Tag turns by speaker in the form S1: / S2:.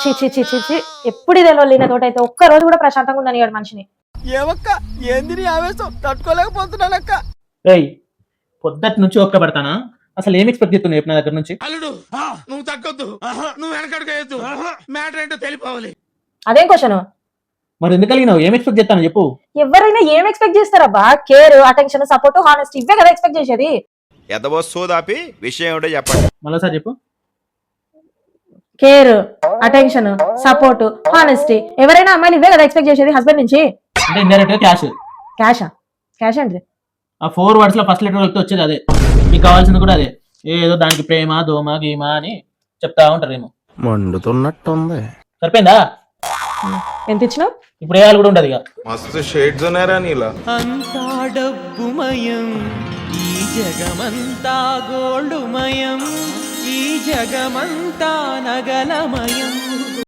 S1: చి చి చి చి చి ఎప్పుడు ఇదే లొల్లి తోటైతే ఒక్క రోజు కూడా ప్రశాంతంగా ఉండనివాడు మనిషిని.
S2: ఏమక్క ఏంది నీ ఆవేశం తట్టుకోలేకపోతున్నానక్క.
S3: ఏయ్ పొద్దుటి నుంచి ఒక్క పడతానా? అసలు ఏం ఎక్స్పెక్ట్ చేస్తున్నావు చెప్పు నా దగ్గర నుంచి?
S4: అల్లుడు నువ్వు తగ్గొద్దు, నువ్వు వెనకడుగేయద్దు, మ్యాటర్ ఏంటో తెలిపోవాలి.
S1: అదేం క్వశ్చన్?
S3: మరి ఎందుకు కలిగినావు? ఏం ఎక్స్పెక్ట్ చేస్తాను చెప్పు.
S1: ఎవరైనా ఏం ఎక్స్పెక్ట్ చేస్తారబ్బా? కేర్, అటెన్షన్, సపోర్ట్, హానెస్టీ ఇవే కదా ఎక్స్పెక్ట్ చేసేది.
S5: ఎదవో సోదాపి విషయం ఏమిటో చెప్పండి.
S3: మరోసారి చెప్పు.
S1: కేర్, అటెన్షన్, సపోర్ట్, హానెస్టీ ఎవరైనా అమ్మాయిలు ఇవే కదా ఎక్స్పెక్ట్ చేసేది హస్బెండ్ నుంచి.
S3: అంటే ఇండైరెక్ట్ గా క్యాష్.
S1: క్యాషా? క్యాష్ అంటే
S3: ఆ 4 words లో ఫస్ట్ లెటర్ కలిపితే వచ్చేది అదే. మీకు కావాల్సింది కూడా అదే. ఏదో దానికి ప్రేమ, దోమ, గీమ అని చెప్తా ఉంటారేమో.
S6: మండుతున్నట్టుంది.
S3: సరిపోయిందా?
S1: ఎంత ఇచ్చినావు?
S3: ఇప్పుడు వేయాలి కూడా ఉండదు ఇక.
S6: మస్తు షేడ్స్ ఉన్నారా నీలా.
S2: అంతా డబ్బుమయం, ఈ జగమంతా గోల్డుమయం, ఈ జగమంతా నగలమయం.